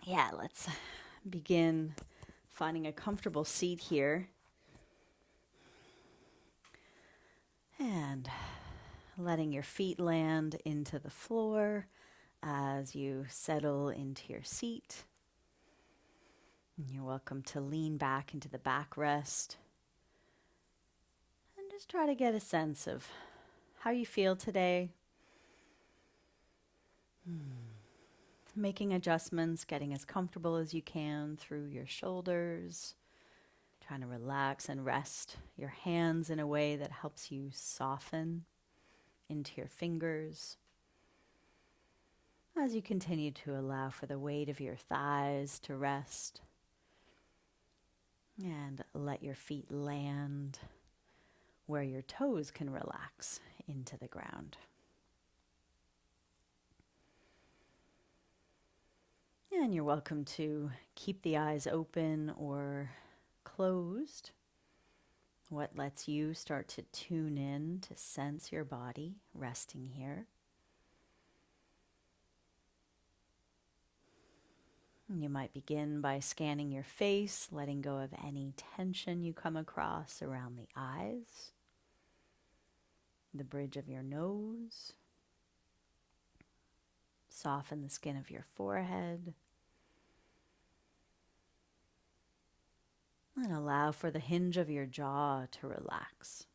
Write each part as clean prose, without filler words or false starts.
Yeah, let's begin finding a comfortable seat here and letting your feet land into the floor as you settle into your seat. And you're welcome to lean back into the backrest and just try to get a sense of how you feel today. Making adjustments, getting as comfortable as you can through your shoulders, trying to relax and rest your hands in a way that helps you soften into your fingers as you continue to allow for the weight of your thighs to rest and let your feet land where your toes can relax into the ground. And you're welcome to keep the eyes open or closed. What lets you start to tune in to sense your body resting here. You might begin by scanning your face, letting go of any tension you come across around the eyes, the bridge of your nose. Soften the skin of your forehead. And allow for the hinge of your jaw to relax.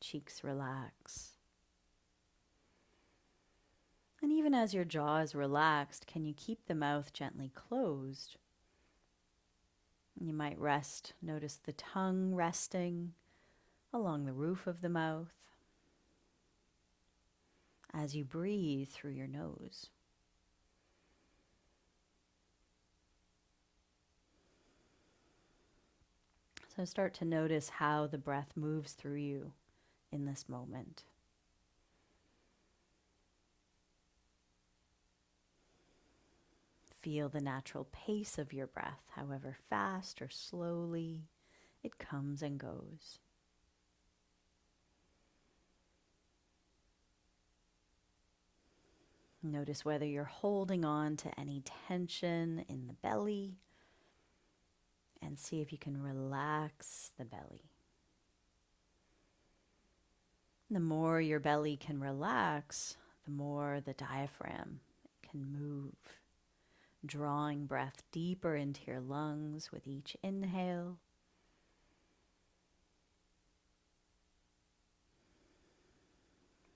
Cheeks relax. And even as your jaw is relaxed, can you keep the mouth gently closed? You might notice the tongue resting along the roof of the mouth as you breathe through your nose. So start to notice how the breath moves through you in this moment. Feel the natural pace of your breath, however fast or slowly it comes and goes. Notice whether you're holding on to any tension in the belly, and see if you can relax the belly. The more your belly can relax, the more the diaphragm can move, drawing breath deeper into your lungs with each inhale.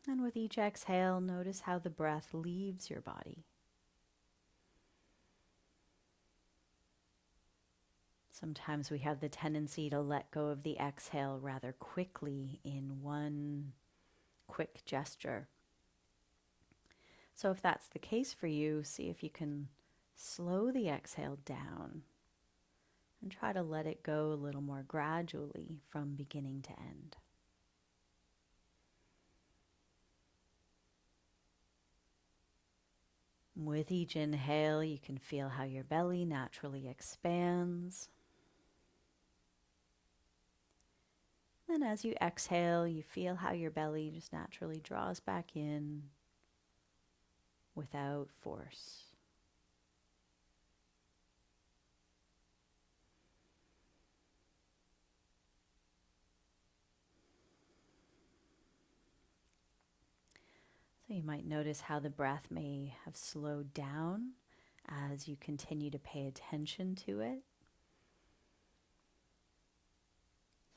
And with each exhale, notice how the breath leaves your body. Sometimes we have the tendency to let go of the exhale rather quickly in one quick gesture. So if that's the case for you, see if you can slow the exhale down and try to let it go a little more gradually from beginning to end. With each inhale, you can feel how your belly naturally expands. Then as you exhale, you feel how your belly just naturally draws back in without force. So you might notice how the breath may have slowed down as you continue to pay attention to it.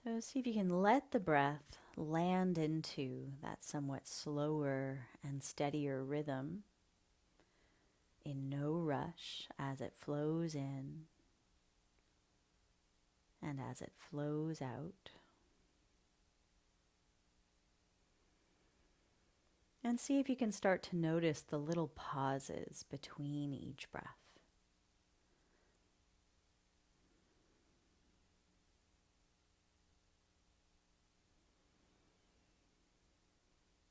So see if you can let the breath land into that somewhat slower and steadier rhythm in no rush as it flows in and as it flows out. And see if you can start to notice the little pauses between each breath.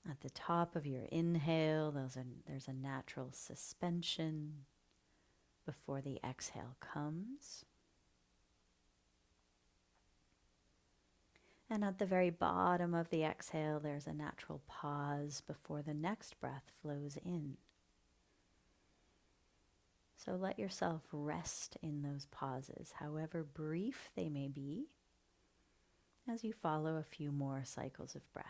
At the top of your inhale, there's a natural suspension before the exhale comes. And at the very bottom of the exhale, there's a natural pause before the next breath flows in. So let yourself rest in those pauses, however brief they may be, as you follow a few more cycles of breath.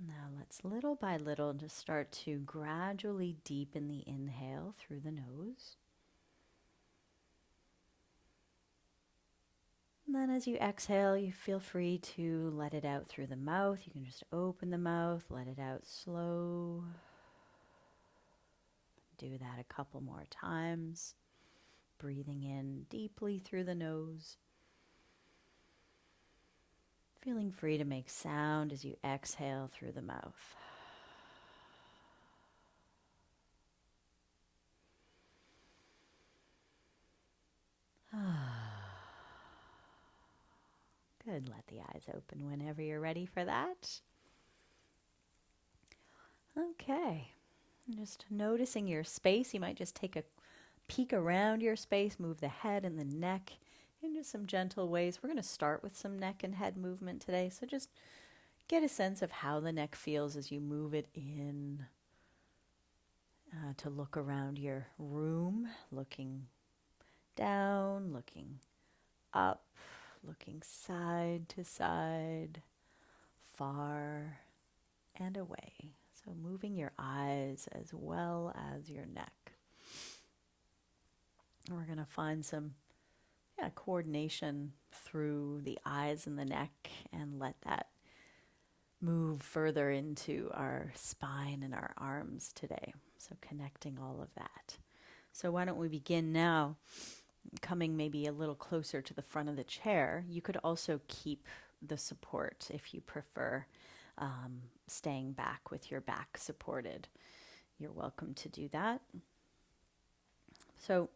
Now let's little by little just start to gradually deepen the inhale through the nose. And then as you exhale, you feel free to let it out through the mouth. You can just open the mouth, let it out slow. Do that a couple more times. Breathing in deeply through the nose. Feeling free to make sound as you exhale through the mouth. Good. Let the eyes open whenever you're ready for that. Okay. Just noticing your space. You might just take a peek around your space, move the head and the neck in just some gentle ways. We're going to start with some neck and head movement today. So just get a sense of how the neck feels as you move it in. To look around your room, looking down, looking up, looking side to side, far and away. So moving your eyes as well as your neck. We're going to find some coordination through the eyes and the neck and let that move further into our spine and our arms today. So connecting all of that. So why don't we begin now, coming maybe a little closer to the front of the chair. You could also keep the support if you prefer, staying back with your back supported. You're welcome to do that. So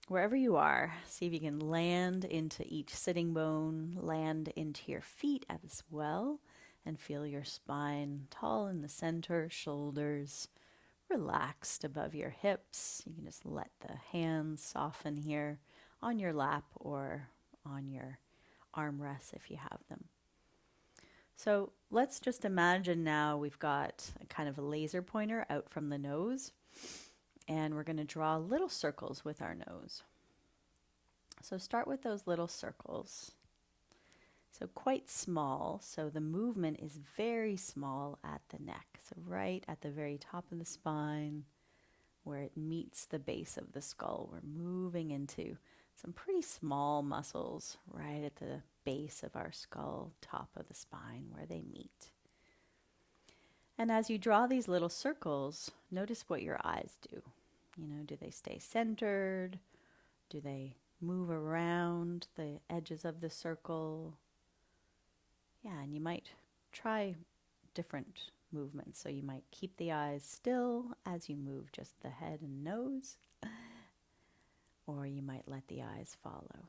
wherever you are, see if you can land into each sitting bone, land into your feet as well, and feel your spine tall in the center, shoulders relaxed above your hips. You can just let the hands soften here on your lap or on your armrests if you have them. So let's just imagine now we've got a kind of a laser pointer out from the nose, and we're going to draw little circles with our nose. So start with those little circles. So quite small, so the movement is very small at the neck. So right at the very top of the spine, where it meets the base of the skull, we're moving into some pretty small muscles right at the base of our skull, top of the spine, where they meet. And as you draw these little circles, notice what your eyes do. Do they stay centered? Do they move around the edges of the circle? Yeah, and you might try different movements. So you might keep the eyes still as you move just the head and nose, or you might let the eyes follow.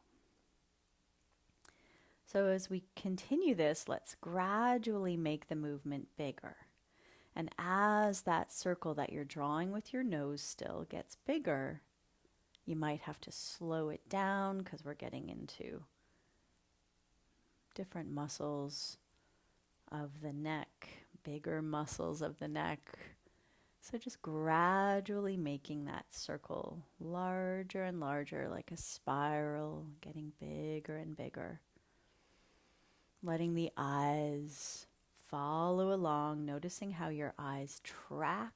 So as we continue this, let's gradually make the movement bigger. And as that circle that you're drawing with your nose still gets bigger, you might have to slow it down because we're getting into different muscles of the neck, bigger muscles of the neck. So just gradually making that circle larger and larger, like a spiral, getting bigger and bigger. Letting the eyes follow along, noticing how your eyes track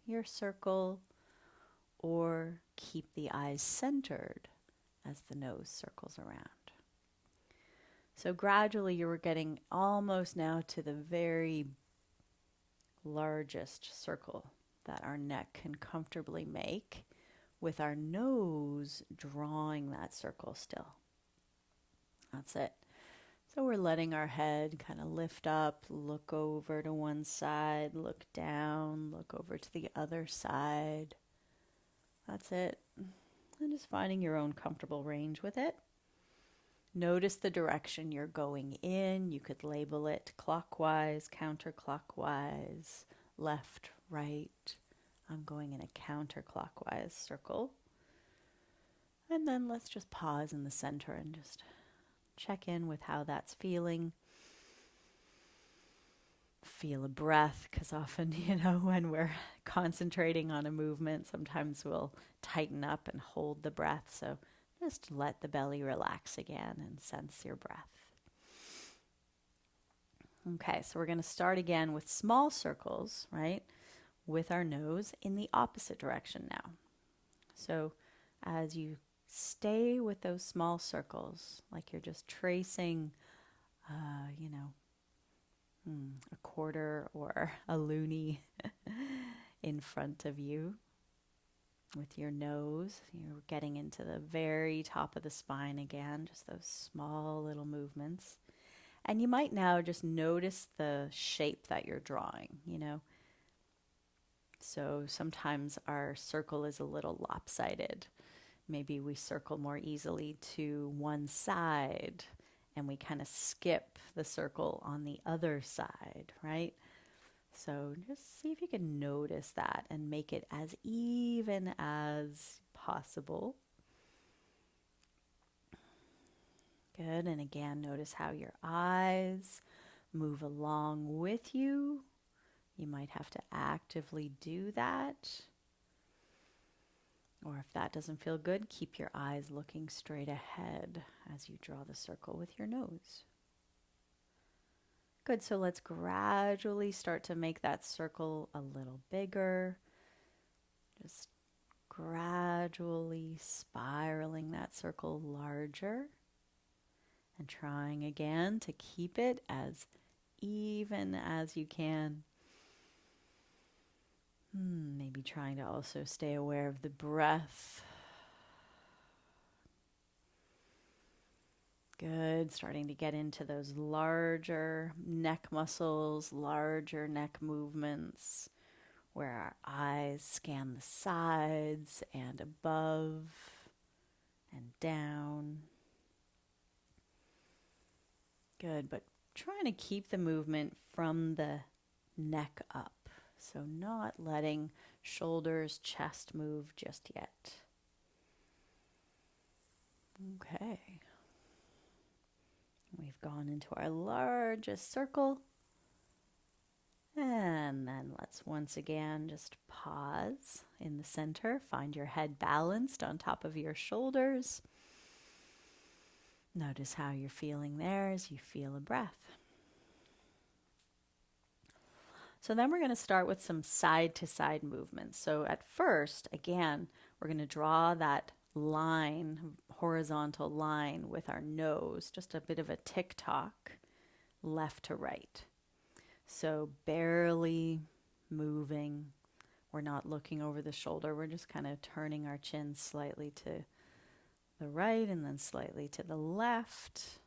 your circle or keep the eyes centered as the nose circles around. So gradually you were getting almost now to the very largest circle that our neck can comfortably make, with our nose drawing that circle still. That's it. So we're letting our head kind of lift up, look over to one side, look down, look over to the other side. That's it. And just finding your own comfortable range with it. Notice the direction you're going in. You could label it clockwise, counterclockwise, left, right. I'm going in a counterclockwise circle. And then let's just pause in the center and just check in with how that's feeling. Feel a breath, because often, when we're concentrating on a movement, sometimes we'll tighten up and hold the breath. So just let the belly relax again and sense your breath. Okay, so we're going to start again with small circles, right, with our nose in the opposite direction now. So as you stay with those small circles, like you're just tracing, a quarter or a loonie in front of you with your nose. You're getting into the very top of the spine again, just those small little movements. And you might now just notice the shape that you're drawing, So sometimes our circle is a little lopsided. Maybe we circle more easily to one side and we kind of skip the circle on the other side, right? So just see if you can notice that and make it as even as possible. Good. And again, notice how your eyes move along with you. You might have to actively do that. Or if that doesn't feel good, keep your eyes looking straight ahead as you draw the circle with your nose. Good, so let's gradually start to make that circle a little bigger. Just gradually spiraling that circle larger and trying again to keep it as even as you can. Maybe trying to also stay aware of the breath. Good. Starting to get into those larger neck muscles, larger neck movements, where our eyes scan the sides and above and down. Good. But trying to keep the movement from the neck up. So not letting shoulders, chest move just yet. Okay. We've gone into our largest circle. And then let's once again just pause in the center. Find your head balanced on top of your shoulders. Notice how you're feeling there as you feel a breath. So then we're going to start with some side-to-side movements. So at first, again, we're going to draw that line, horizontal line with our nose, just a bit of a tick-tock, left to right. So barely moving. We're not looking over the shoulder. We're just kind of turning our chin slightly to the right and then slightly to the left.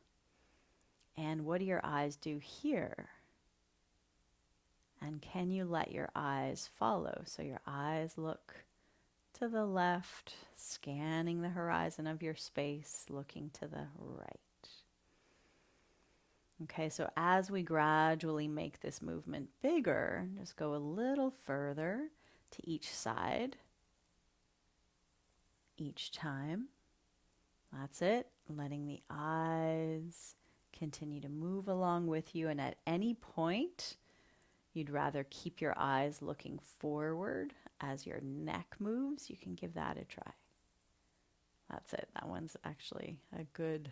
And what do your eyes do here? And can you let your eyes follow? So your eyes look to the left, scanning the horizon of your space, looking to the right. Okay, so as we gradually make this movement bigger, just go a little further to each side each time. That's it. Letting the eyes continue to move along with you, and at any point, you'd rather keep your eyes looking forward as your neck moves, you can give that a try. That's it. That one's actually a good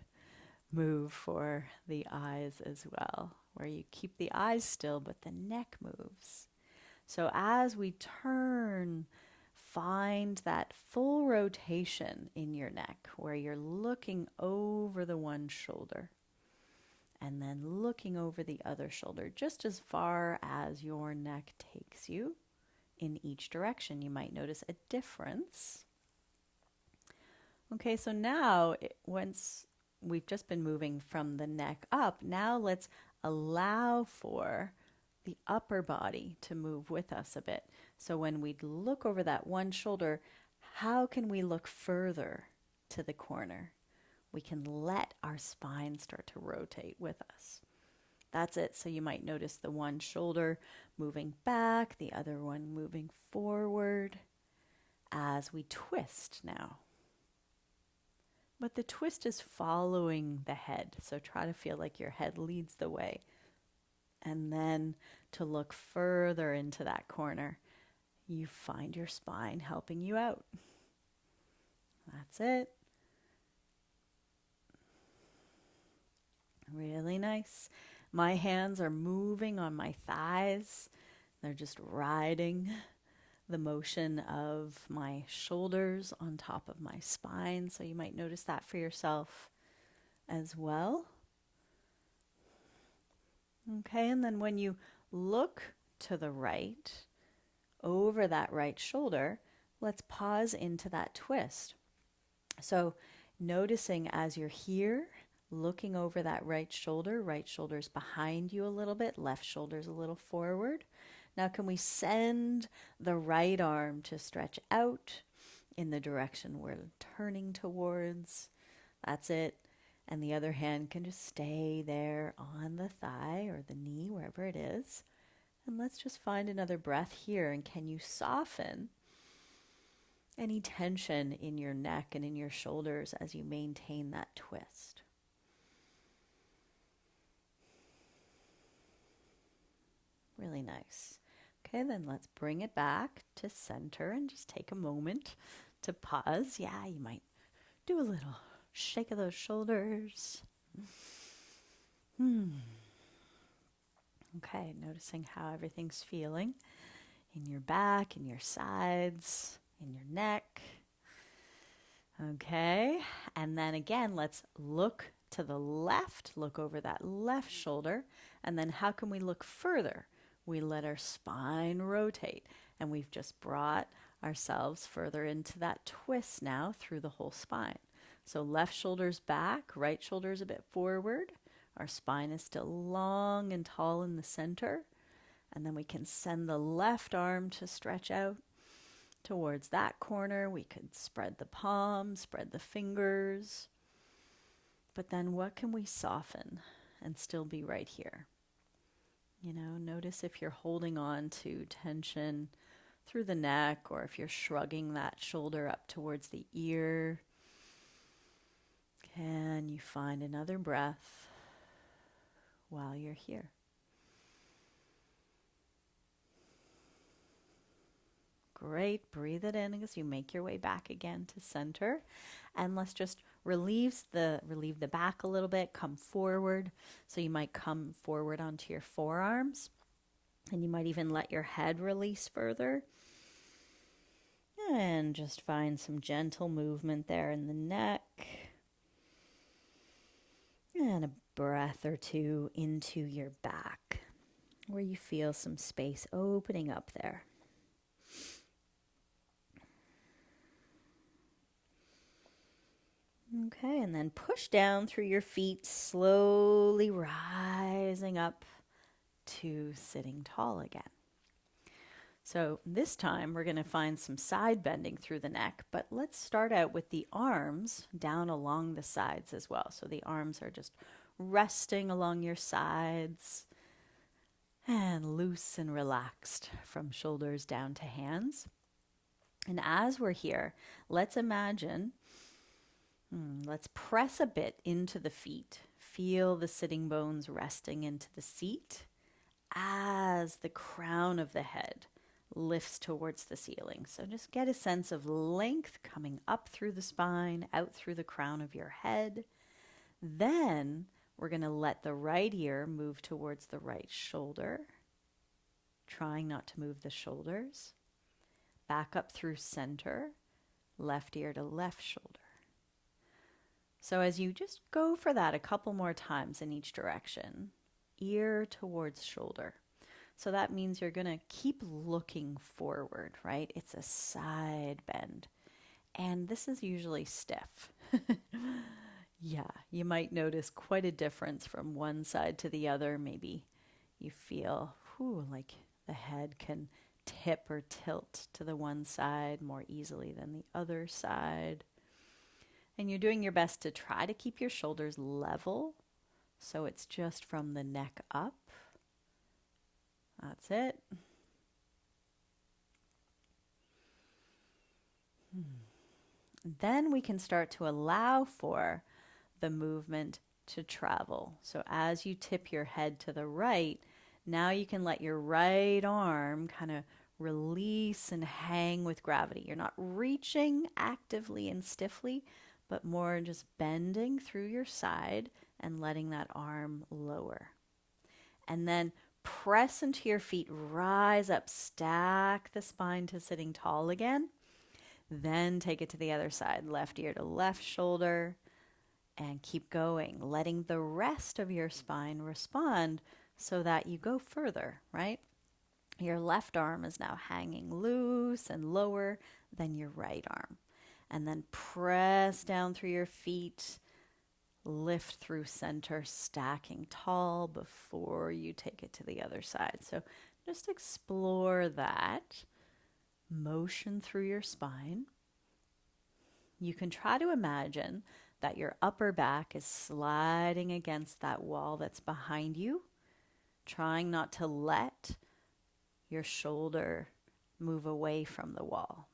move for the eyes as well, where you keep the eyes still, but the neck moves. So as we turn, find that full rotation in your neck, where you're looking over the one shoulder and then looking over the other shoulder, just as far as your neck takes you in each direction. You might notice a difference. Okay, so now once we've just been moving from the neck up, now let's allow for the upper body to move with us a bit. So when we look over that one shoulder, how can we look further to the corner? we can let our spine start to rotate with us. That's it. So you might notice the one shoulder moving back, the other one moving forward as we twist now. But the twist is following the head. So try to feel like your head leads the way. And then to look further into that corner, you find your spine helping you out. That's it. Really nice. My hands are moving on my thighs. They're just riding the motion of my shoulders on top of my spine. So you might notice that for yourself as well. Okay, and then when you look to the right, over that right shoulder, let's pause into that twist. So noticing as you're here, looking over that right shoulder's behind you a little bit, left shoulder's a little forward. Now can we send the right arm to stretch out in the direction we're turning towards? That's it. And the other hand can just stay there on the thigh or the knee, wherever it is. And let's just find another breath here. And can you soften any tension in your neck and in your shoulders as you maintain that twist? Really nice. Okay, then let's bring it back to center and just take a moment to pause. Yeah, you might do a little shake of those shoulders. Okay, noticing how everything's feeling in your back, in your sides, in your neck. Okay, and then again, let's look to the left, look over that left shoulder, and then how can we look further? We let our spine rotate, and we've just brought ourselves further into that twist now through the whole spine. So left shoulder's back, right shoulder's a bit forward. Our spine is still long and tall in the center. And then we can send the left arm to stretch out towards that corner. We could spread the palms, spread the fingers. But then what can we soften and still be right here? You know, notice if you're holding on to tension through the neck or if you're shrugging that shoulder up towards the ear. Can you find another breath while you're here? Great. Breathe it in as you make your way back again to center. And let's just relieve the back a little bit, come forward. So you might come forward onto your forearms, and you might even let your head release further. And just find some gentle movement there in the neck. And a breath or two into your back, where you feel some space opening up there. Okay, and then push down through your feet, slowly rising up to sitting tall again. So this time we're going to find some side bending through the neck, but let's start out with the arms down along the sides as well. So the arms are just resting along your sides and loose and relaxed from shoulders down to hands. And as we're here, let's imagine, let's press a bit into the feet. Feel the sitting bones resting into the seat as the crown of the head lifts towards the ceiling. So just get a sense of length coming up through the spine, out through the crown of your head. Then we're going to let the right ear move towards the right shoulder, trying not to move the shoulders. Back up through center, left ear to left shoulder. So as you just go for that a couple more times in each direction, ear towards shoulder. So that means you're going to keep looking forward, right? It's a side bend. And this is usually stiff. Yeah, you might notice quite a difference from one side to the other. Maybe you feel like the head can tip or tilt to the one side more easily than the other side. And you're doing your best to try to keep your shoulders level. So it's just from the neck up. That's it. Then we can start to allow for the movement to travel. So as you tip your head to the right, now you can let your right arm kind of release and hang with gravity. You're not reaching actively and stiffly, but more just bending through your side and letting that arm lower. And then press into your feet, rise up, stack the spine to sitting tall again. Then take it to the other side, left ear to left shoulder, and keep going, letting the rest of your spine respond so that you go further, right? Your left arm is now hanging loose and lower than your right arm. And then press down through your feet, lift through center, stacking tall before you take it to the other side. So just explore that motion through your spine. You can try to imagine that your upper back is sliding against that wall that's behind you, trying not to let your shoulder move away from the wall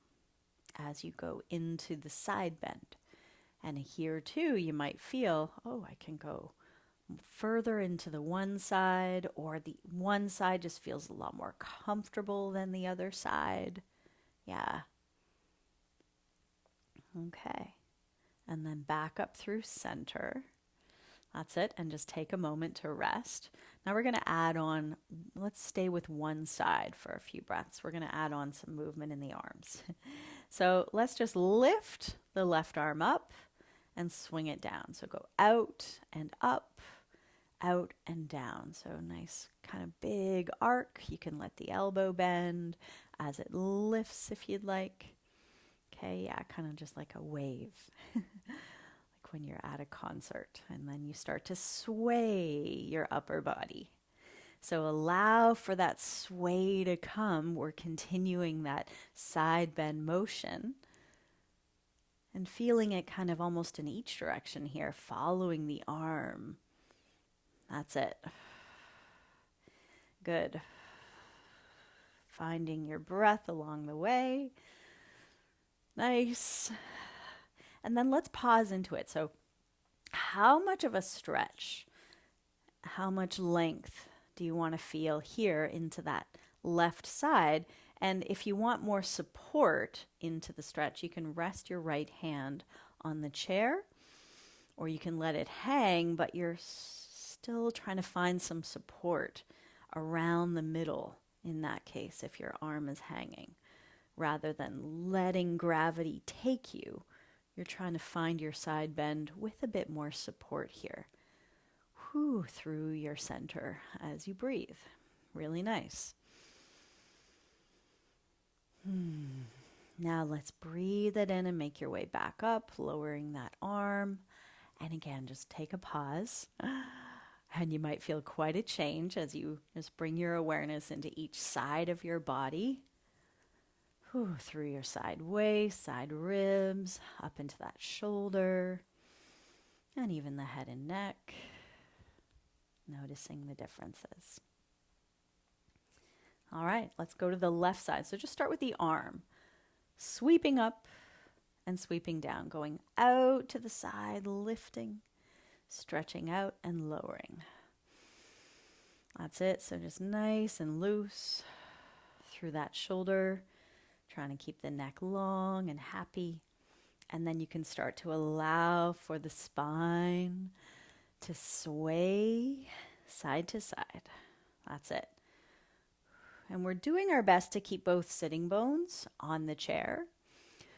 as you go into the side bend. And here too, you might feel, oh, I can go further into the one side, or the one side just feels a lot more comfortable than the other side. Yeah. Okay. And then back up through center. That's it. And just take a moment to rest. Now we're going to add on, let's stay with one side for a few breaths. We're going to add on some movement in the arms. So let's just lift the left arm up and swing it down. So go out and up, out and down. So nice kind of big arc. You can let the elbow bend as it lifts if you'd like. Okay, yeah, kind of just like a wave. Like when you're at a concert, and then you start to sway your upper body. So allow for that sway to come. We're continuing that side bend motion and feeling it kind of almost in each direction here, following the arm. That's it. Good. Finding your breath along the way. Nice. And then let's pause into it. So how much of a stretch, how much length do you want to feel here into that left side? And if you want more support into the stretch, you can rest your right hand on the chair, or you can let it hang, but you're still trying to find some support around the middle in that case, if your arm is hanging. Rather than letting gravity take you, you're trying to find your side bend with a bit more support here. Whew, through your center as you breathe. Really nice. Now let's breathe it in and make your way back up, lowering that arm. And again, just take a pause. And you might feel quite a change as you just bring your awareness into each side of your body. Whew, through your side waist, side ribs, up into that shoulder, and even the head and neck. Noticing the differences. All right, let's go to the left side. So just start with the arm. Sweeping up and sweeping down, going out to the side, lifting, stretching out and lowering. That's it. So just nice and loose through that shoulder, trying to keep the neck long and happy. And then you can start to allow for the spine to sway side to side. That's it. And we're doing our best to keep both sitting bones on the chair.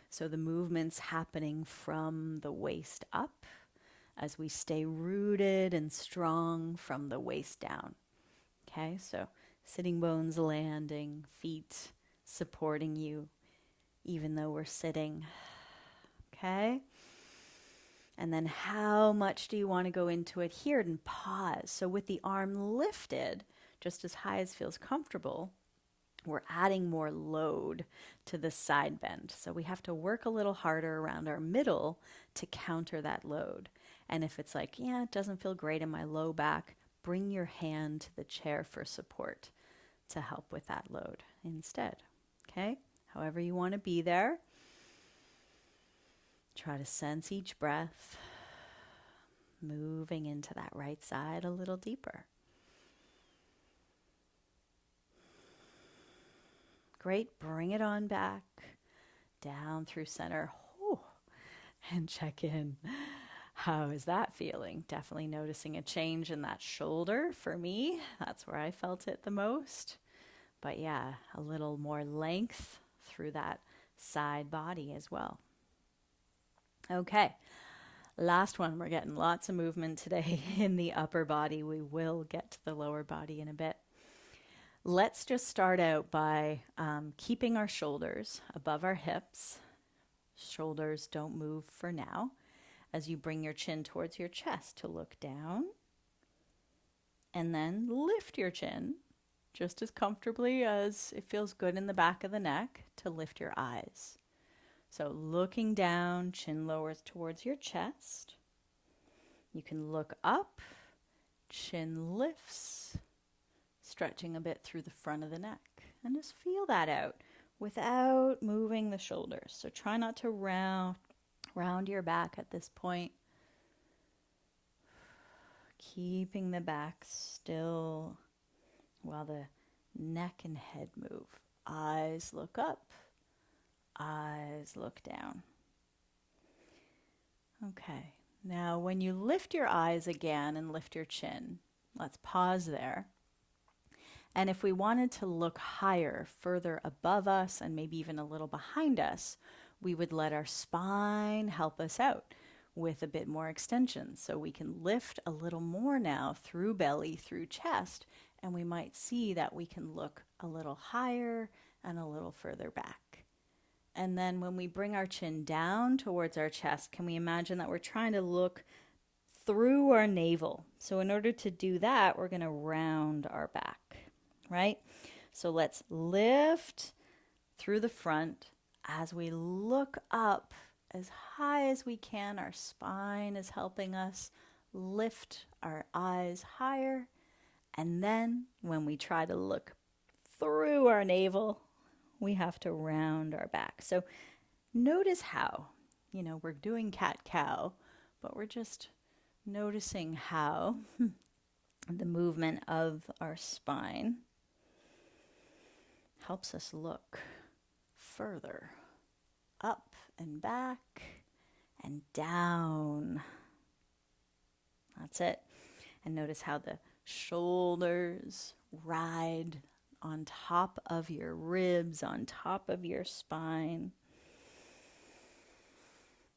So the movement's happening from the waist up as we stay rooted and strong from the waist down. Okay, so sitting bones landing, feet supporting you, even though we're sitting. Okay. And then how much do you want to go into it here, and pause. So with the arm lifted, just as high as feels comfortable, we're adding more load to the side bend. So we have to work a little harder around our middle to counter that load. And if it's like, yeah, it doesn't feel great in my low back, bring your hand to the chair for support to help with that load instead. Okay? However you want to be there. Try to sense each breath, moving into that right side a little deeper. Great, bring it on back, down through center, and check in. How is that feeling? Definitely noticing a change in that shoulder for me. That's where I felt it the most. But yeah, a little more length through that side body as well. Okay, last one. We're getting lots of movement today in the upper body. We will get to the lower body in a bit. Let's just start out by keeping our shoulders above our hips. Shoulders don't move for now. As you bring your chin towards your chest to look down. And then lift your chin just as comfortably as it feels good in the back of the neck to lift your eyes. So looking down, chin lowers towards your chest. You can look up, chin lifts, stretching a bit through the front of the neck. And just feel that out without moving the shoulders. So try not to round your back at this point. Keeping the back still while the neck and head move. Eyes look up, eyes look down. Okay, now when you lift your eyes again and lift your chin, let's pause there. And if we wanted to look higher, further above us, and maybe even a little behind us, we would let our spine help us out with a bit more extension. So we can lift a little more now through belly, through chest, and we might see that we can look a little higher and a little further back. And then when we bring our chin down towards our chest, can we imagine that we're trying to look through our navel? So in order to do that, we're going to round our back, right? So let's lift through the front as we look up as high as we can. Our spine is helping us lift our eyes higher. And then when we try to look through our navel, we have to round our back. So notice how, we're doing cat-cow, but we're just noticing how the movement of our spine helps us look further up and back and down. That's it. And notice how the shoulders ride on top of your ribs, on top of your spine.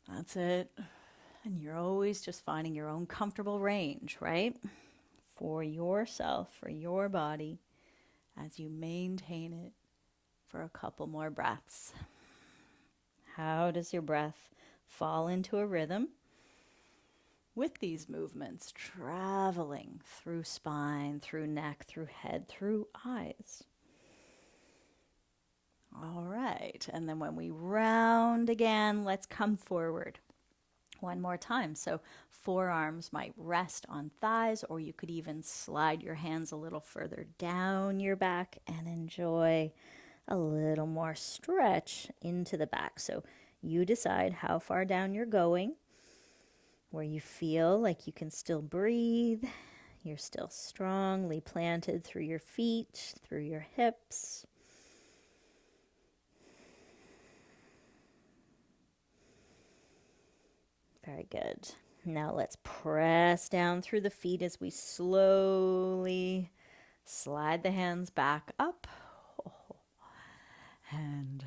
That's it. And you're always just finding your own comfortable range, right? For yourself, for your body, as you maintain it for a couple more breaths. How does your breath fall into a rhythm with these movements, traveling through spine, through neck, through head, through eyes? All right, and then when we round again, let's come forward one more time. So forearms might rest on thighs, or you could even slide your hands a little further down your back and enjoy a little more stretch into the back. So you decide how far down you're going, where you feel like you can still breathe. You're still strongly planted through your feet, through your hips. Very good. Now let's press down through the feet as we slowly slide the hands back up and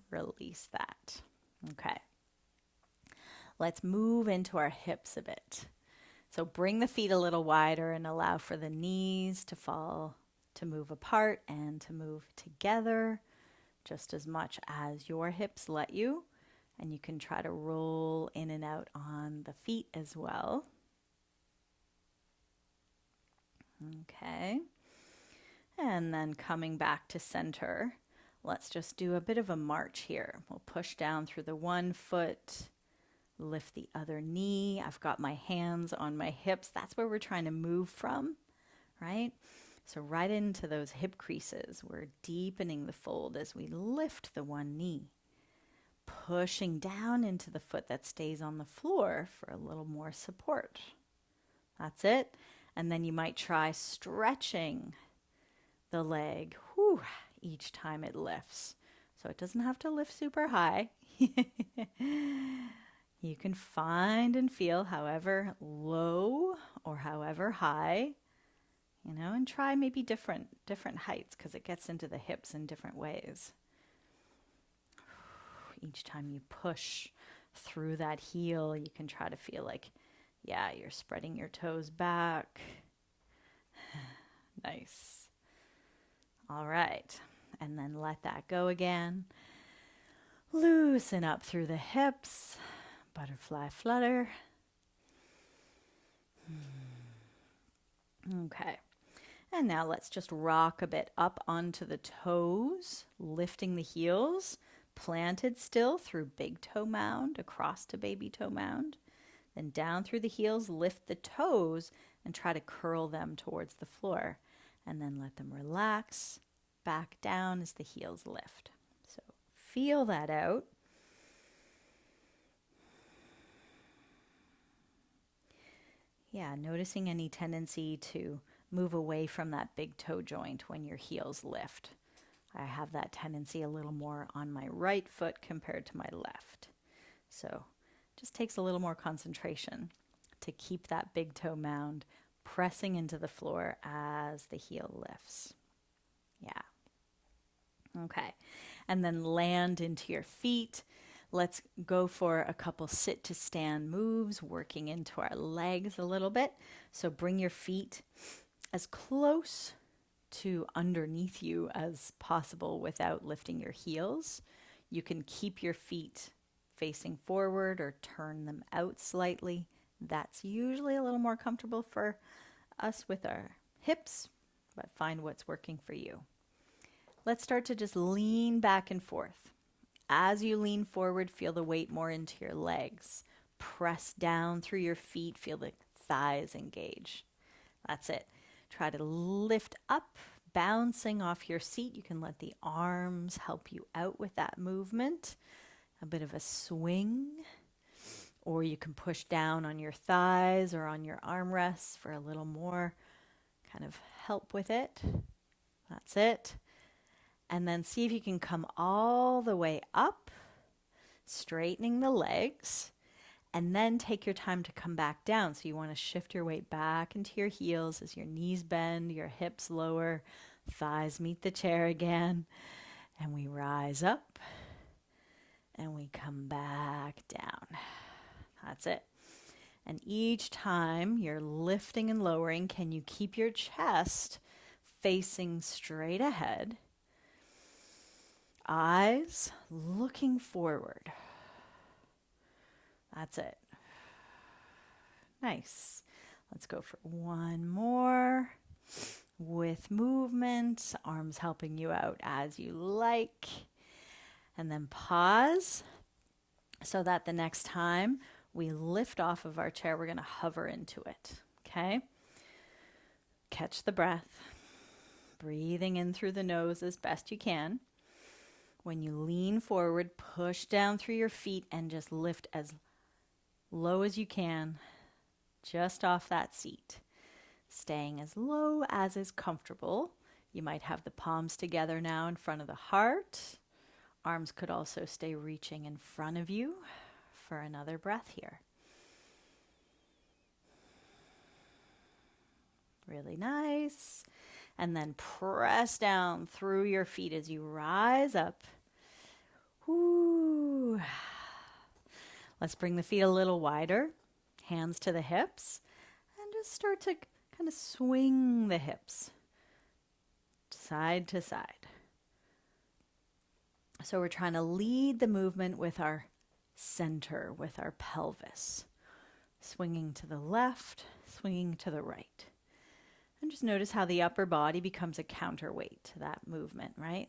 release that. Okay. Let's move into our hips a bit. So bring the feet a little wider and allow for the knees to fall, to move apart and to move together just as much as your hips let you. And you can try to roll in and out on the feet as well. Okay. And then coming back to center, let's just do a bit of a march here. We'll push down through the one foot, lift the other knee. I've got my hands on my hips. That's where we're trying to move from, right? So right into those hip creases, we're deepening the fold as we lift the one knee, pushing down into the foot that stays on the floor for a little more support. That's it. And then you might try stretching the leg each time it lifts. So it doesn't have to lift super high. You can find and feel however low or however high, and try maybe different heights because it gets into the hips in different ways. Each time you push through that heel, you can try to feel like, you're spreading your toes back. Nice. All right. And then let that go again. Loosen up through the hips. Butterfly flutter. Okay. And now let's just rock a bit up onto the toes, lifting the heels, planted still through big toe mound, across to baby toe mound. Then down through the heels, lift the toes and try to curl them towards the floor. And then let them relax back down as the heels lift. So feel that out. Noticing any tendency to move away from that big toe joint when your heels lift. I have that tendency a little more on my right foot compared to my left. So just takes a little more concentration to keep that big toe mound pressing into the floor as the heel lifts. Okay. And then land into your feet. Let's go for a couple sit to stand moves, working into our legs a little bit. So bring your feet as close to underneath you as possible without lifting your heels. You can keep your feet facing forward or turn them out slightly. That's usually a little more comfortable for us with our hips, but find what's working for you. Let's start to just lean back and forth. As you lean forward, feel the weight more into your legs. Press down through your feet, feel the thighs engage. That's it. Try to lift up, bouncing off your seat. You can let the arms help you out with that movement. A bit of a swing. Or you can push down on your thighs or on your armrests for a little more kind of help with it. That's it. And then see if you can come all the way up, straightening the legs, and then take your time to come back down. So you want to shift your weight back into your heels as your knees bend, your hips lower, thighs meet the chair again, and we rise up and we come back down. That's it. And each time you're lifting and lowering, can you keep your chest facing straight ahead? Eyes looking forward. That's it. Nice. Let's go for one more with movement, arms helping you out as you like. And then pause so that the next time we lift off of our chair, we're going to hover into it. Okay? Catch the breath. Breathing in through the nose as best you can. When you lean forward, push down through your feet and just lift as low as you can, just off that seat. Staying as low as is comfortable. You might have the palms together now in front of the heart. Arms could also stay reaching in front of you for another breath here. Really nice. And then press down through your feet as you rise up. Woo. Let's bring the feet a little wider, hands to the hips, and just start to kind of swing the hips side to side. So we're trying to lead the movement with our center, with our pelvis. Swinging to the left, swinging to the right. And And just notice how the upper body becomes a counterweight to that movement, right?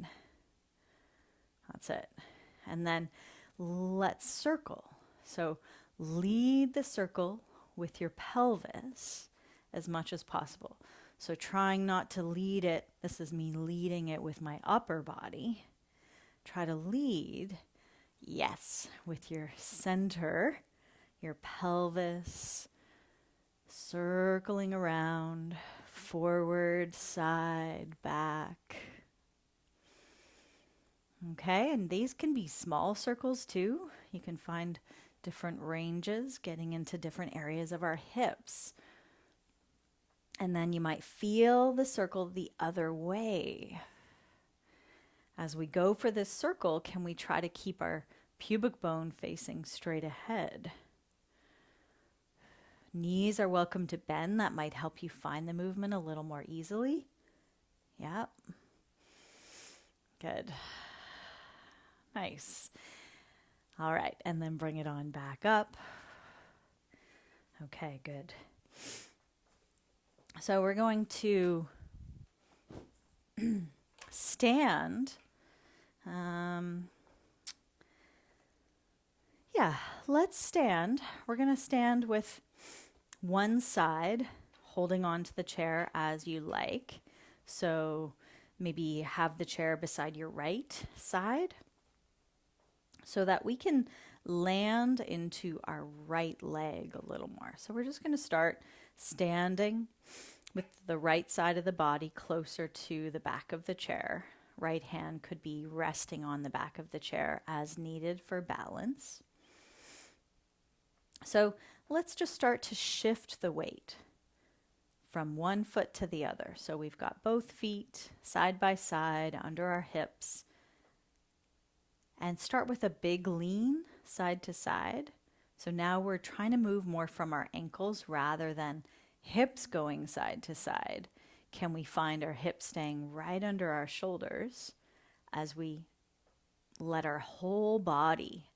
That's it. And then let's circle. So lead the circle with your pelvis as much as possible. So trying not to lead it, this is me leading it with my upper body. Try to lead, yes, with your center, your pelvis, circling around, forward, side, back. Okay, and these can be small circles too. You can find different ranges getting into different areas of our hips. And then you might feel the circle the other way. As we go for this circle, can we try to keep our pubic bone facing straight ahead? Knees are welcome to bend. That might help you find the movement a little more easily. Yep. Good. Nice. All right, and then bring it on back up. Okay, good. So we're going to stand. Let's stand. We're going to stand with one side holding on to the chair as you like. So maybe have the chair beside your right side so that we can land into our right leg a little more. So we're just going to start standing with the right side of the body closer to the back of the chair. Right hand could be resting on the back of the chair as needed for balance. So let's just start to shift the weight from one foot to the other. So we've got both feet side by side under our hips. And start with a big lean side to side. So now we're trying to move more from our ankles rather than hips going side to side. Can we find our hips staying right under our shoulders as we let our whole body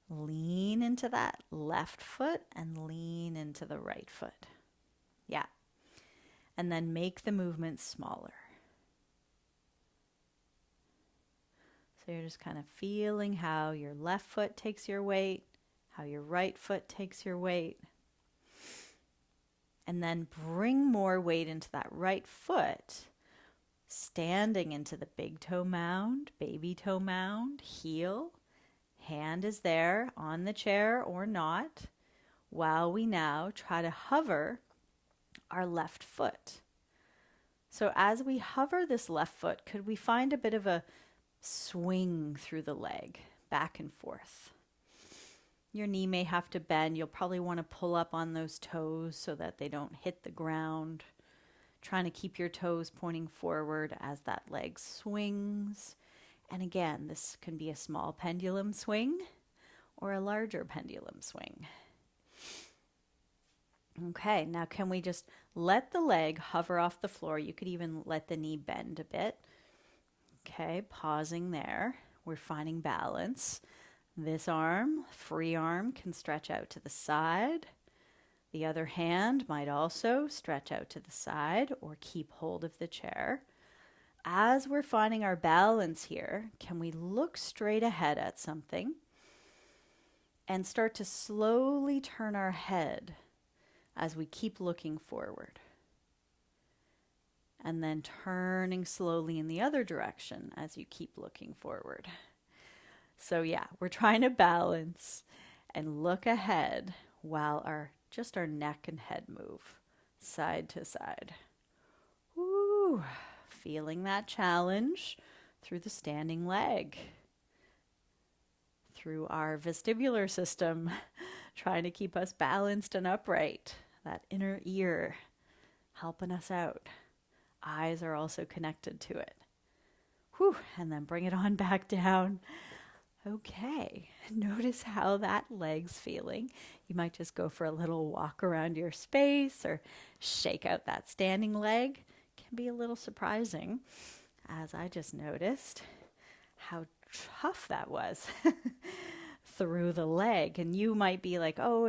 lean into that left foot and lean into the right foot? Yeah. And then make the movement smaller. So you're just kind of feeling how your left foot takes your weight, how your right foot takes your weight. And then bring more weight into that right foot, standing into the big toe mound, baby toe mound, heel. Hand is there on the chair or not, while we now try to hover our left foot. So as we hover this left foot, could we find a bit of a swing through the leg, back and forth? Your knee may have to bend. You'll probably want to pull up on those toes so that they don't hit the ground. Trying to keep your toes pointing forward as that leg swings. And again, this can be a small pendulum swing or a larger pendulum swing. Okay, now can we just let the leg hover off the floor? You could even let the knee bend a bit. Okay, pausing there. We're finding balance. This arm, free arm, can stretch out to the side. The other hand might also stretch out to the side or keep hold of the chair. As we're finding our balance here, can we look straight ahead at something and start to slowly turn our head as we keep looking forward? And then turning slowly in the other direction as you keep looking forward. So yeah, we're trying to balance and look ahead while our neck and head move side to side. Woo! Feeling that challenge through the standing leg, through our vestibular system, trying to keep us balanced and upright. That inner ear helping us out. Eyes are also connected to it. Whew, and then bring it on back down. Okay, notice how that leg's feeling. You might just go for a little walk around your space or shake out that standing leg. Can be a little surprising, as I just noticed how tough that was. through the leg. And you might be like, oh,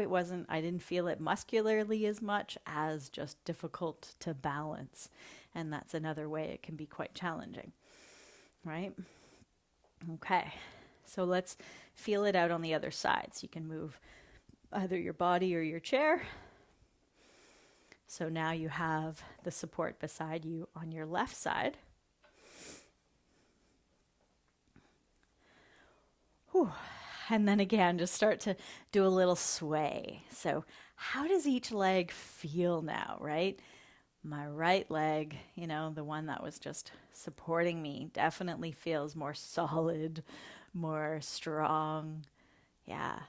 I didn't feel it muscularly as much as just difficult to balance. And that's another way it can be quite challenging, right? Okay, so let's feel it out on the other side. So you can move either your body or your chair. So now you have the support beside you on your left side. Whew. And then again, just start to do a little sway. So how does each leg feel now, right? My right leg, the one that was just supporting me, definitely feels more solid, more strong. Yeah.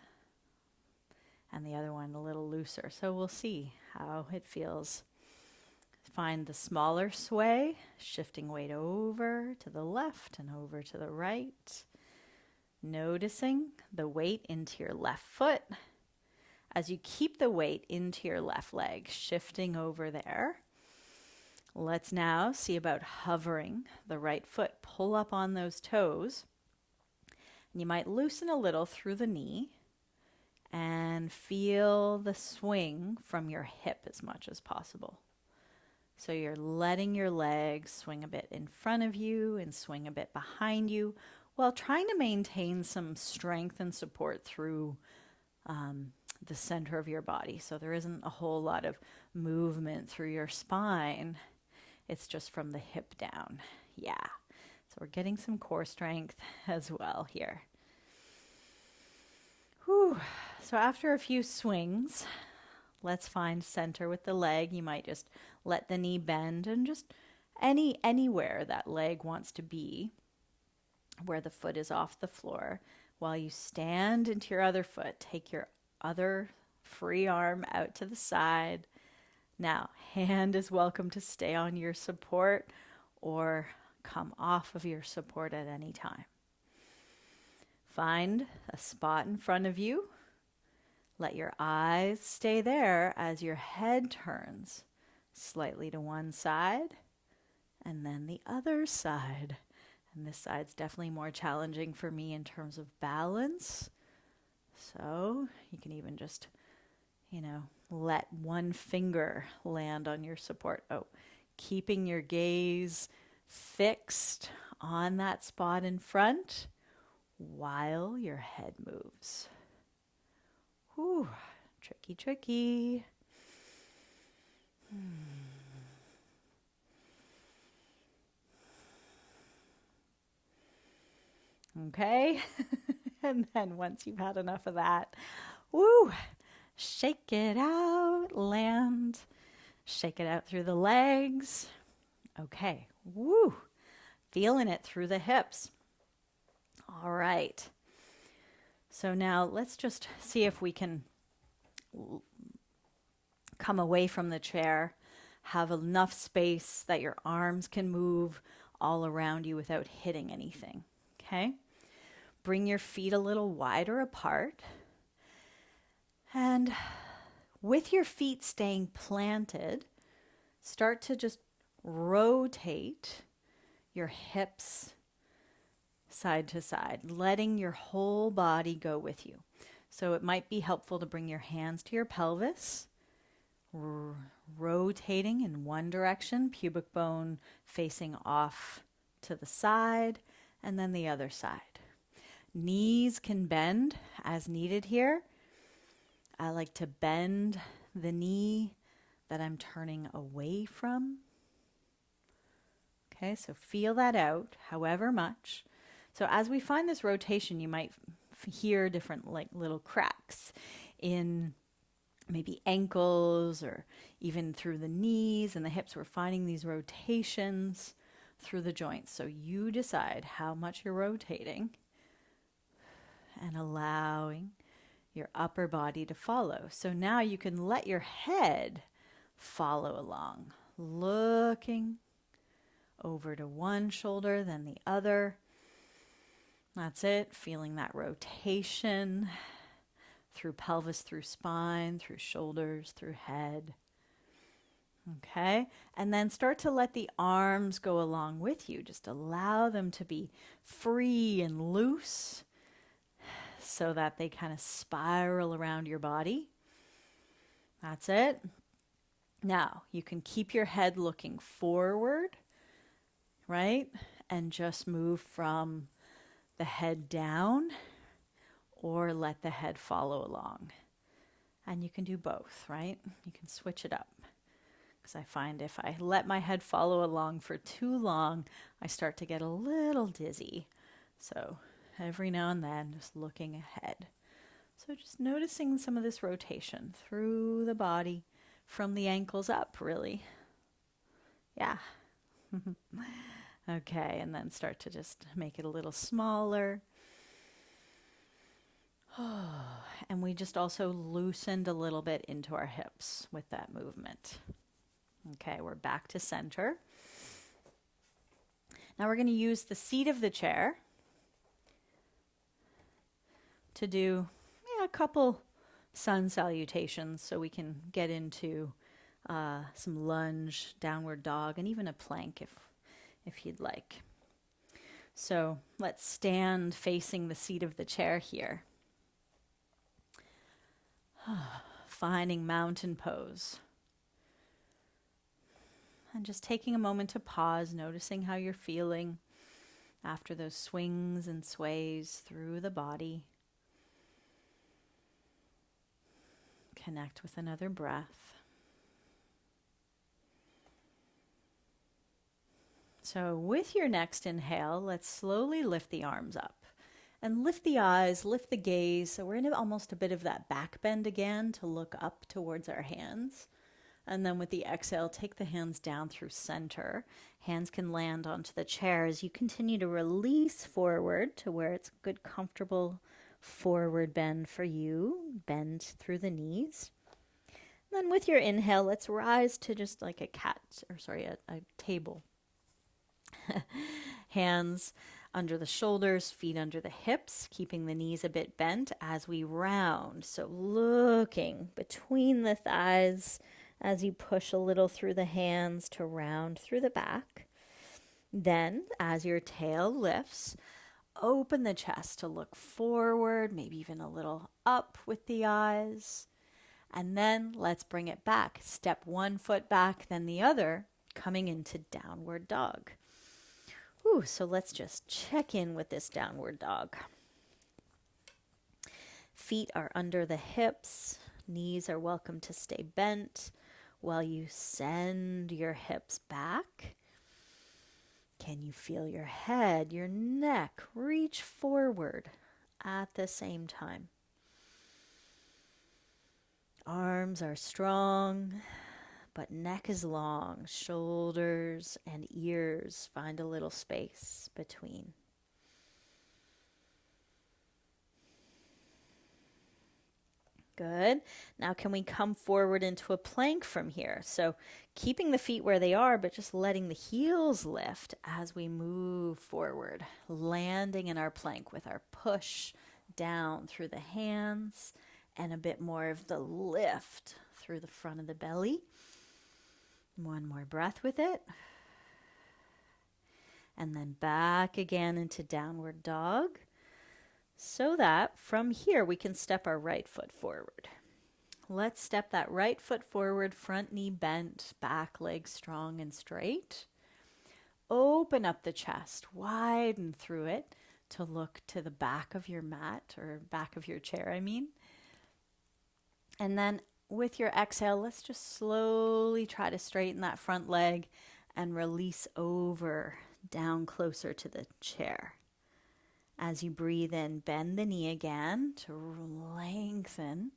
And the other one a little looser. So we'll see how it feels. Find the smaller sway, shifting weight over to the left and over to the right. Noticing the weight into your left foot. As you keep the weight into your left leg, shifting over there. Let's now see about hovering the right foot. Pull up on those toes. And you might loosen a little through the knee and feel the swing from your hip as much as possible. So you're letting your legs swing a bit in front of you and swing a bit behind you while trying to maintain some strength and support through the center of your body. So there isn't a whole lot of movement through your spine. It's just from the hip down. Yeah. So we're getting some core strength as well here. Whew. So after a few swings, let's find center with the leg. You might just let the knee bend and just anywhere that leg wants to be, where the foot is off the floor. While you stand into your other foot, take your other free arm out to the side. Now, hand is welcome to stay on your support or come off of your support at any time. Find a spot in front of you. Let your eyes stay there as your head turns slightly to one side and then the other side. And this side's definitely more challenging for me in terms of balance. So you can even just, let one finger land on your support. Oh, keeping your gaze fixed on that spot in front while your head moves. Whew, tricky. Okay, and then once you've had enough of that, shake it out, land, shake it out through the legs. Okay, feeling it through the hips. All right. So now let's just see if we can come away from the chair, have enough space that your arms can move all around you without hitting anything. Okay? Bring your feet a little wider apart. And with your feet staying planted, start to just rotate your hips side to side, letting your whole body go with you. So it might be helpful to bring your hands to your pelvis, rotating in one direction, pubic bone facing off to the side, and then the other side. Knees can bend as needed here. I like to bend the knee that I'm turning away from. Okay, so feel that out, however much. So as we find this rotation, you might hear different little cracks in maybe ankles or even through the knees and the hips. We're finding these rotations through the joints. So you decide how much you're rotating and allowing your upper body to follow. So now you can let your head follow along, looking over to one shoulder, then the other. That's it. Feeling that rotation through pelvis, through spine, through shoulders, through head. Okay. And then start to let the arms go along with you. Just allow them to be free and loose. so that they kind of spiral around your body. That's it. Now, you can keep your head looking forward, right? And just move from the head down or let the head follow along. And you can do both, right? You can switch it up. Because I find if I let my head follow along for too long, I start to get a little dizzy. So every now and then, just looking ahead. So just noticing some of this rotation through the body from the ankles up, really. Yeah. Okay, and then start to just make it a little smaller. And we just also loosened a little bit into our hips with that movement. Okay, we're back to center. Now we're going to use the seat of the chair to do a couple sun salutations so we can get into some lunge, downward dog, and even a plank if you'd like. So let's stand facing the seat of the chair here. Finding mountain pose. And just taking a moment to pause, noticing how you're feeling after those swings and sways through the body. Connect with another breath. So with your next inhale, let's slowly lift the arms up. And lift the eyes, lift the gaze. So we're in almost a bit of that back bend again to look up towards our hands. And then with the exhale, take the hands down through center. Hands can land onto the chair as you continue to release forward to where it's a good, comfortable forward bend for you. Bend through the knees. And then with your inhale, let's rise to just like a table. Hands under the shoulders, feet under the hips, keeping the knees a bit bent as we round. So looking between the thighs as you push a little through the hands to round through the back. Then, as your tail lifts, open the chest to look forward, maybe even a little up with the eyes. And then let's bring it back. Step one foot back, then the other, coming into downward dog. So let's just check in with this downward dog. Feet are under the hips. Knees are welcome to stay bent while you send your hips back. Can you feel your head, your neck reach forward at the same time? Arms are strong, but neck is long. Shoulders and ears find a little space between. Good. Now can we come forward into a plank from here? So keeping the feet where they are, but just letting the heels lift as we move forward. Landing in our plank with our push down through the hands and a bit more of the lift through the front of the belly. One more breath with it. And then back again into downward dog. So that from here we can step our right foot forward. Let's step that right foot forward, front knee bent, back leg strong and straight. Open up the chest, widen through it to look to the back of your mat, or back of your chair, I mean. And then with your exhale, let's just slowly try to straighten that front leg and release over down closer to the chair. As you breathe in, bend the knee again to lengthen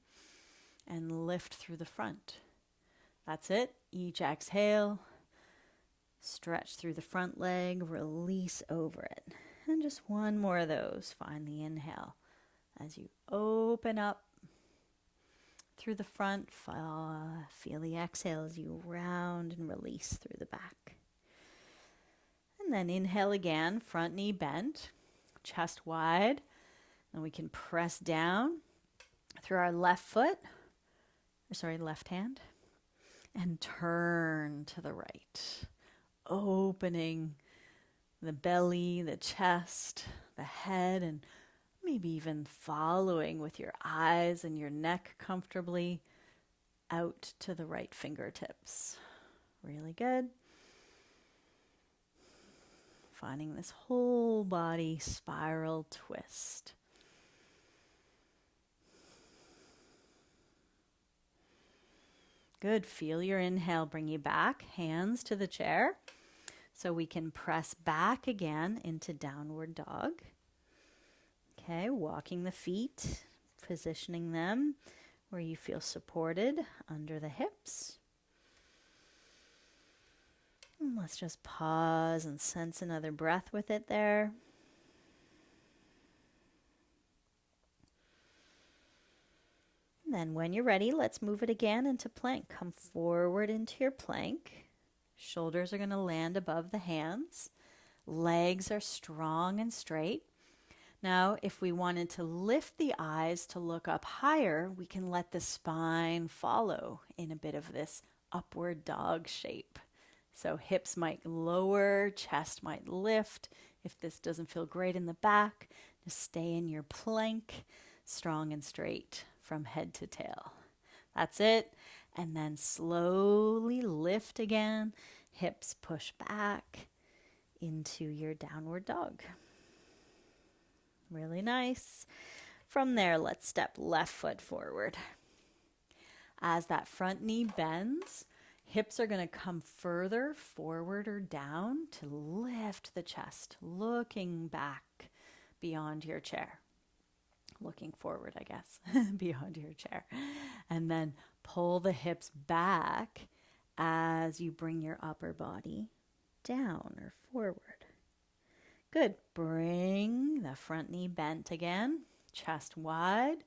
and lift through the front. That's it. Each exhale, stretch through the front leg, release over it. And just one more of those. Find the inhale as you open up through the front. Feel the exhale as you round and release through the back. And then inhale again, front knee bent. Chest wide, and we can press down through our left hand, and turn to the right, opening the belly, the chest, the head, and Maybe even following with your eyes and your neck comfortably out to the right fingertips. Really good. Finding this whole body spiral twist. Good. Feel your inhale bring you back, hands to the chair. So we can press back again into downward dog. Okay, walking the feet, positioning them where you feel supported under the hips. And let's just pause and sense another breath with it there. And then when you're ready, let's move it again into plank. Come forward into your plank. Shoulders are going to land above the hands. Legs are strong and straight. Now, if we wanted to lift the eyes to look up higher, we can let the spine follow in a bit of this upward dog shape. So hips might lower, chest might lift. If this doesn't feel great in the back, just stay in your plank, strong and straight from head to tail. That's it. And then slowly lift again. Hips push back into your downward dog. Really nice. From there, let's step left foot forward. As that front knee bends, hips are going to come further forward or down to lift the chest, looking back beyond your chair. Looking forward, I guess, beyond your chair. And then pull the hips back as you bring your upper body down or forward. Good. Bring the front knee bent again, chest wide,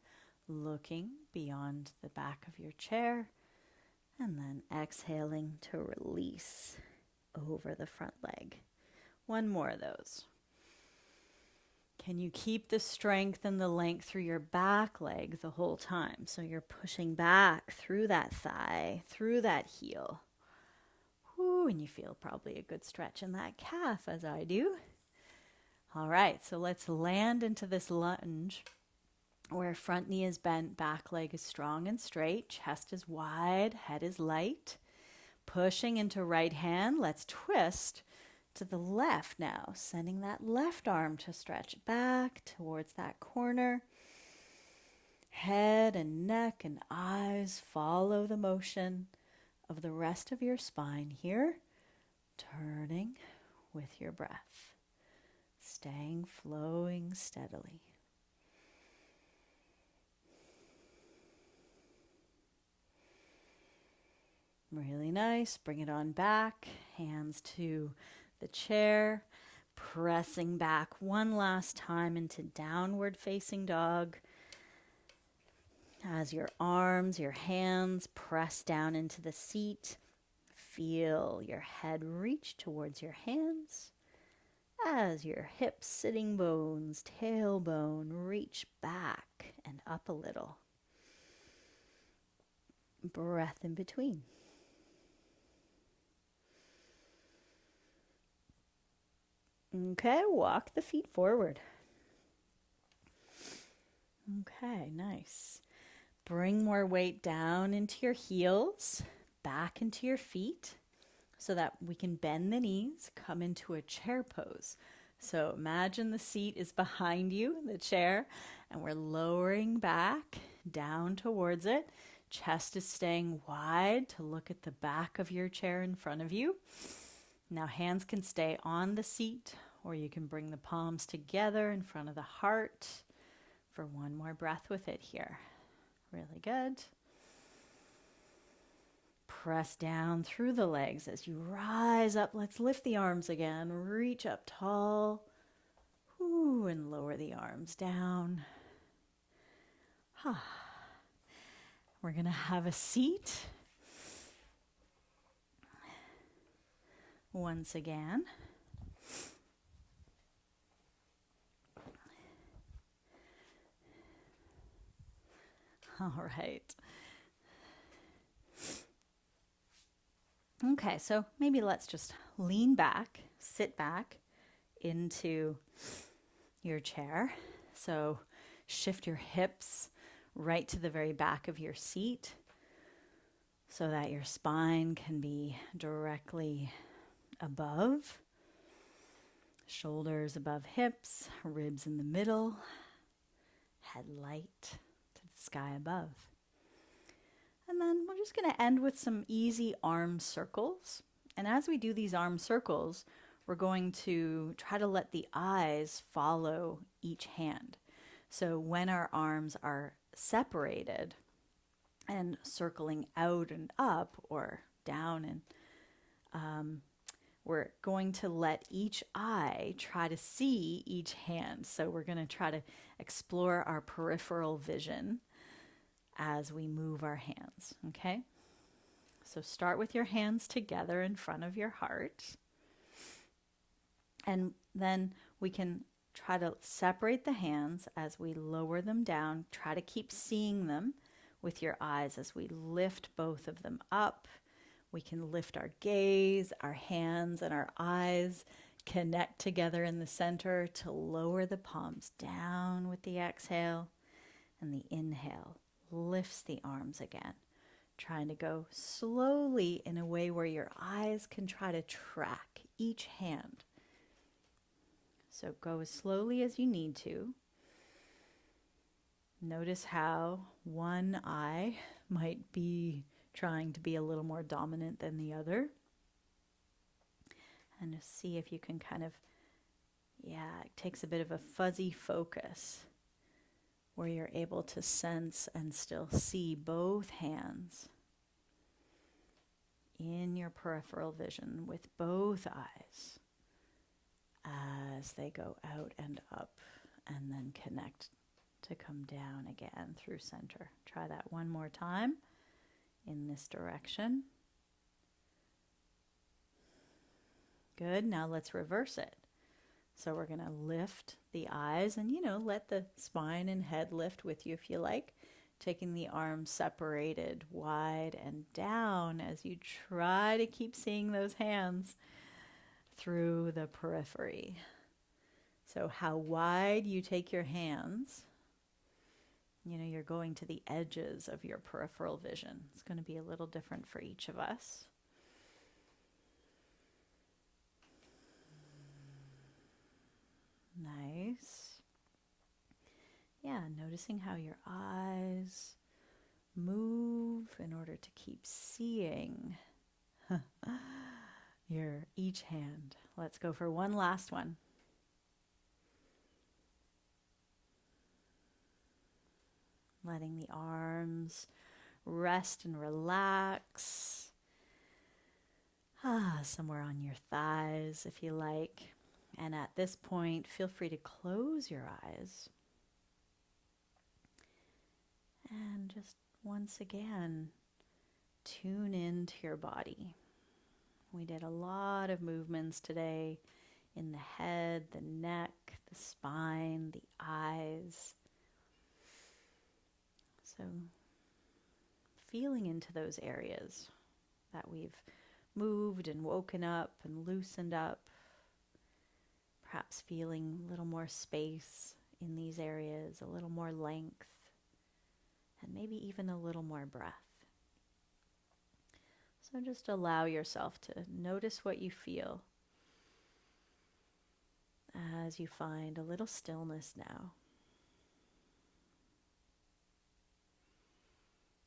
looking beyond the back of your chair, and then exhaling to release over the front leg. One more of those. Can you keep the strength and the length through your back leg the whole time? So you're pushing back through that thigh, through that heel. Whew, and you feel probably a good stretch in that calf, as I do. All right, so let's land into this lunge where front knee is bent, back leg is strong and straight, chest is wide, head is light. Pushing into right hand, let's twist to the left now, sending that left arm to stretch back towards that corner. Head and neck and eyes follow the motion of the rest of your spine here, turning with your breath. Staying flowing steadily. Really nice. Bring it on back. Hands to the chair. Pressing back one last time into downward facing dog. As your arms, your hands press down into the seat, feel your head reach towards your hands. As your hips, sitting bones, tailbone reach back and up a little. Breath in between. Okay, walk the feet forward. Okay, nice. Bring more weight down into your heels, back into your feet, so that we can bend the knees, come into a chair pose. So imagine the seat is behind you, the chair, and we're lowering back down towards it. Chest is staying wide to look at the back of your chair in front of you. Now hands can stay on the seat, or you can bring the palms together in front of the heart for one more breath with it here. Really good. Press down through the legs as you rise up. Let's lift the arms again. Reach up tall. Ooh, and lower the arms down. We're going to have a seat. Once again. All right. Okay, so maybe let's just lean back, sit back into your chair. So shift your hips right to the very back of your seat so that your spine can be directly above, shoulders above hips, ribs in the middle, head light to the sky above. And then we're just going to end with some easy arm circles. And as we do these arm circles, we're going to try to let the eyes follow each hand. So when our arms are separated and circling out and up or down, and we're going to let each eye try to see each hand. So we're going to try to explore our peripheral vision as we move our hands, okay? So start with your hands together in front of your heart. And then we can try to separate the hands as we lower them down. Try to keep seeing them with your eyes as we lift both of them up. We can lift our gaze, our hands, and our eyes connect together in the center to lower the palms down with the exhale, and the inhale lifts the arms again. Trying to go slowly in a way where your eyes can try to track each hand. So go as slowly as you need to. Notice how one eye might be trying to be a little more dominant than the other. And just see if you can kind of, it takes a bit of a fuzzy focus where you're able to sense and still see both hands in your peripheral vision with both eyes as they go out and up and then connect to come down again through center. Try that one more time in this direction. Good. Now let's reverse it. So we're going to lift the eyes and, let the spine and head lift with you if you like. Taking the arms separated wide and down as you try to keep seeing those hands through the periphery. So how wide you take your hands, you're going to the edges of your peripheral vision. It's going to be a little different for each of us. Nice. Yeah, noticing how your eyes move in order to keep seeing your each hand. Let's go for one last one. Letting the arms rest and relax. Somewhere on your thighs if you like. And at this point, feel free to close your eyes. And just once again, tune into your body. We did a lot of movements today in the head, the neck, the spine, the eyes. So feeling into those areas that we've moved and woken up and loosened up. Perhaps feeling a little more space in these areas, a little more length, and maybe even a little more breath. So just allow yourself to notice what you feel as you find a little stillness now.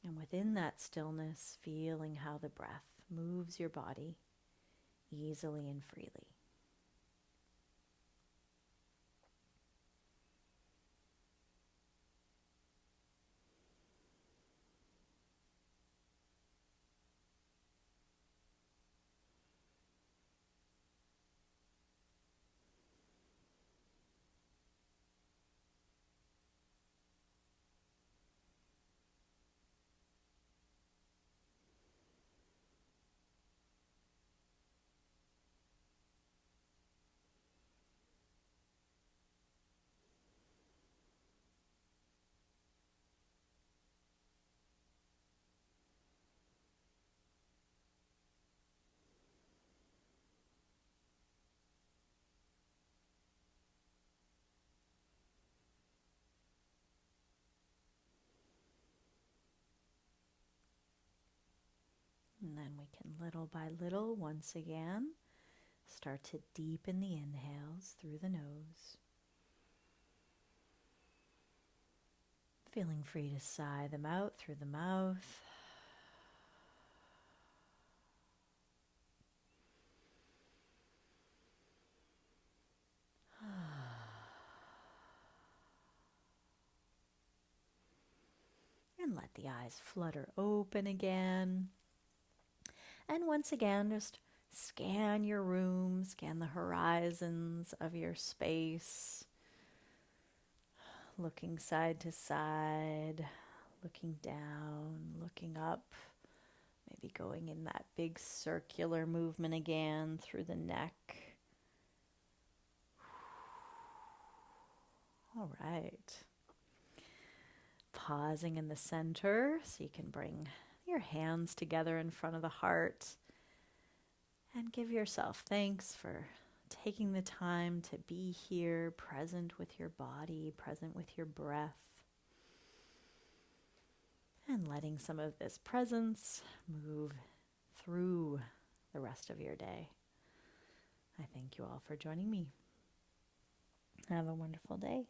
And within that stillness, feeling how the breath moves your body easily and freely. And we can little by little, once again, start to deepen the inhales through the nose. Feeling free to sigh them out through the mouth. And let the eyes flutter open again. And once again, just scan your room, scan the horizons of your space, looking side to side, looking down, looking up, maybe going in that big circular movement again through the neck. All right. Pausing in the center so you can bring your hands together in front of the heart and give yourself thanks for taking the time to be here, present with your body, present with your breath, and letting some of this presence move through the rest of your day. I thank you all for joining me. Have a wonderful day.